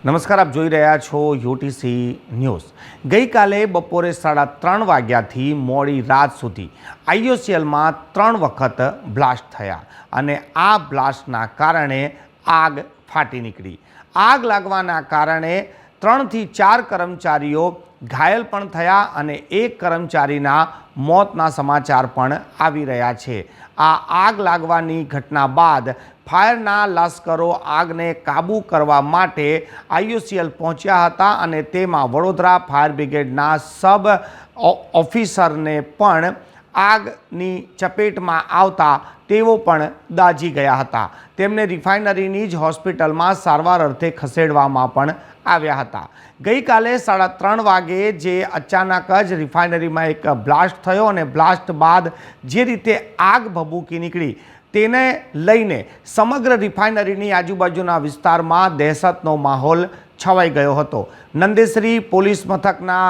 નમસ્કાર, આપ જોઈ રહ્યા છો યુટીસી ન્યૂઝ। ગઈકાલે બપોરે 3:30 વાગ્યાથી મોડી રાત સુધી આઈઓસીએલમાં 3 વખત બ્લાસ્ટ થયા અને આ બ્લાસ્ટના કારણે આગ ફાટી નીકળી। આગ લાગવાના કારણે 3 થી 4 કર્મચારીઓ ઘાયલ પણ થયા અને એક કર્મચારીના મોતના સમાચાર પણ આવી રહ્યા છે। આ આગ લાગવાની ઘટના બાદ ફાયરના લશ્કરો આગને કાબૂ કરવા માટે આઈઓસીએલ પહોંચ્યા હતા અને તેમાં વડોદરા ફાયર બ્રિગેડના સબ ઓફિસરને પણ આગની ચપેટમાં આવતા તેઓ પણ દાઝી ગયા હતા। તેમને રિફાઇનરીની જ હોસ્પિટલમાં સારવાર અર્થે ખસેડવામાં પણ આવ્યા હતા। ગઈકાલે 3:30 વાગે જે અચાનક જ રિફાઇનરીમાં એક બ્લાસ્ટ થયો અને બ્લાસ્ટ બાદ જે રીતે આગ ભભૂકી નીકળી તેને લઈને સમગ્ર રિફાઇનરીની આજુબાજુના વિસ્તારમાં દહેશતનો માહોલ છવાઈ ગયો હતો। નંદેસરી પોલીસ મથકના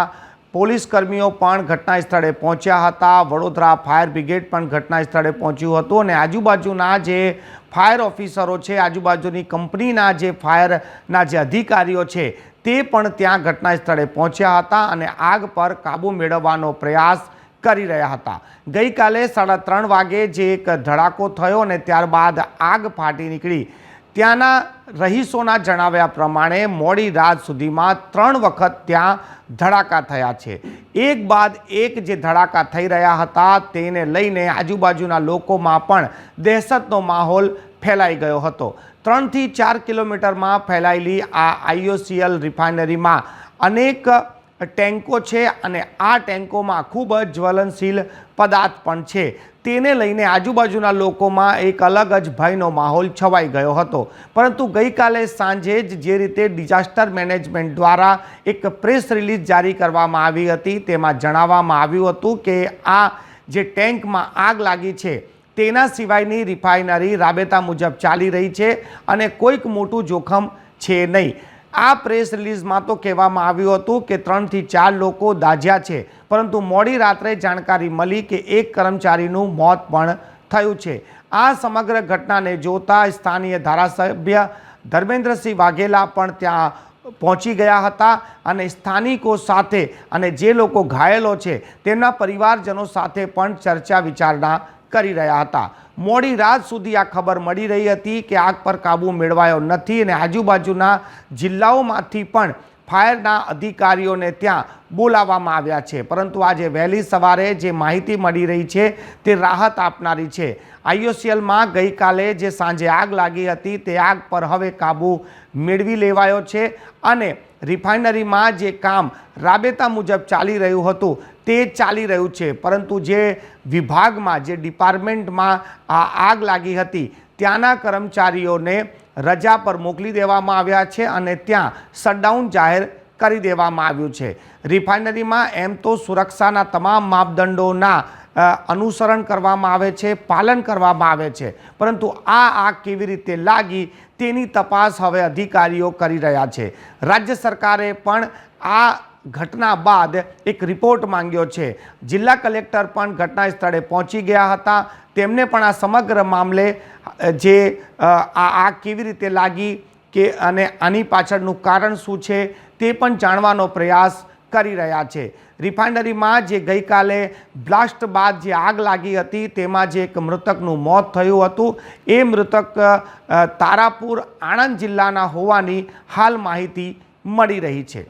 પોલીસ કર્મીઓ પણ ઘટના સ્થળે પહોંચ્યા હતા। વડોદરા ફાયર બ્રિગેડ પણ ઘટના સ્થળે પહોંચ્યું હતું અને આજુબાજુના જે ફાયર ઓફિસરો છે, આજુબાજુની કંપનીના જે ફાયરના જે અધિકારીઓ છે તે પણ ત્યાં ઘટના સ્થળે પહોંચ્યા હતા અને આગ પર કાબૂ મેળવવાનો પ્રયાસ કરી રહ્યા હતા। ગઈકાલે 3:30 વાગે જે એક ધડાકો થયો અને ત્યારબાદ આગ ફાટી નીકળી। ત્યાંના રહીશોના જણાવ્યા પ્રમાણે મોડી રાત સુધીમાં 3 વખત ત્યાં ધડાકા થયા છે। એક બાદ એક જે ધડાકા થઈ રહ્યા હતા તેને લઈને આજુબાજુના લોકોમાં પણ દહેશતનો માહોલ ફેલાઈ ગયો હતો। 3 થી 4 કિલોમીટરમાં ફેલાયેલી આ આઈઓસીએલ રિફાઇનરીમાં અનેક ટેન્કો છે અને આ ટેન્કોમાં ખૂબ જ જ્વલનશીલ પદાર્થ પણ છે। તેને લઈને આજુબાજુના લોકોમાં એક અલગ જ ભયનો માહોલ છવાઈ ગયો હતો। પરંતુ ગઈકાલે સાંજે જ જે રીતે ડિઝાસ્ટર મેનેજમેન્ટ દ્વારા એક પ્રેસ રિલીઝ જારી કરવામાં આવી હતી તેમાં જણાવવામાં આવ્યું હતું કે આ જે ટેન્કમાં આગ લાગી છે તેના સિવાયની રિફાઇનરી રાબેતા મુજબ ચાલી રહી છે અને કોઈક મોટું જોખમ છે નહીં। આ પ્રેસ રિલીઝમાં તો કહેવામાં આવ્યું હતું કે 3 થી 4 લોકો દાઝ્યા છે, પરંતુ મોડી રાત્રે જાણકારી મળી કે એક કર્મચારીનું મોત પણ થયું છે। આ સમગ્ર ઘટનાને જોતા સ્થાનીય ધારાસભ્ય ધર્મેન્દ્રસિંહ વાઘેલા પણ ત્યાં પહોંચી ગયા હતા અને સ્થાનિકો સાથે અને જે લોકો ઘાયલો છે તેમના પરિવારજનો સાથે પણ ચર્ચા વિચારણા કરી રહ્યા હતા। મોડી રાત સુધી આ ખબર મળી રહી હતી કે આગ પર કાબૂ મેળવાયો નથી અને આજુબાજુના જિલ્લાઓમાંથી પણ ફાયરના અધિકારીઓને ત્યાં બોલાવવામાં આવ્યા છે, પરંતુ આજે વહેલી સવારે જે માહિતી મળી રહી છે તે રાહત આપનારી છે। આઈઓસીએલમાં ગઈકાલે જે સાંજે આગ લાગી હતી તે આગ પર હવે કાબૂ મેળવી લેવાયો છે અને રિફાઇનરીમાં જે કામ રાબેતા મુજબ ચાલી રહ્યું હતું તે ચાલી રહ્યું છે, પરંતુ જે વિભાગમાં જે ડિપાર્ટમેન્ટમાં આ આગ લાગી હતી ત્યાંના કર્મચારીઓને રજા પર મોકલી દેવામાં આવ્યા છે અને ત્યાં શટડાઉન જાહેર કરી દેવામાં આવ્યું છે। રિફાઇનરીમાં એમ તો સુરક્ષાના તમામ માપદંડોના અનુસરણ કરવામાં આવે છે, પાલન કરવામાં આવે છે, પરંતુ આ આગ કેવી રીતે લાગી તેની તપાસ હવે અધિકારીઓ કરી રહ્યા છે। રાજ્ય સરકારે પણ આ ઘટના બાદ એક રિપોર્ટ માંગ્યો છે। જિલ્લા કલેક્ટર પણ ઘટના સ્થળે પહોંચી ગયા હતા। તેમને પણ આ સમગ્ર મામલે જે આ આગ કેવી રીતે લાગી કે અને આની પાછળનું કારણ શું છે તે પણ જાણવાનો પ્રયાસ કરી રહ્યા છે। રિફાઇનરીમાં જે ગઈકાલે બ્લાસ્ટ બાદ જે આગ લાગી હતી તેમાં જે એક મૃતકનું મોત થયું હતું એ મૃતક તારાપુર આણંદ જિલ્લાના હોવાની હાલ માહિતી મળી રહી છે।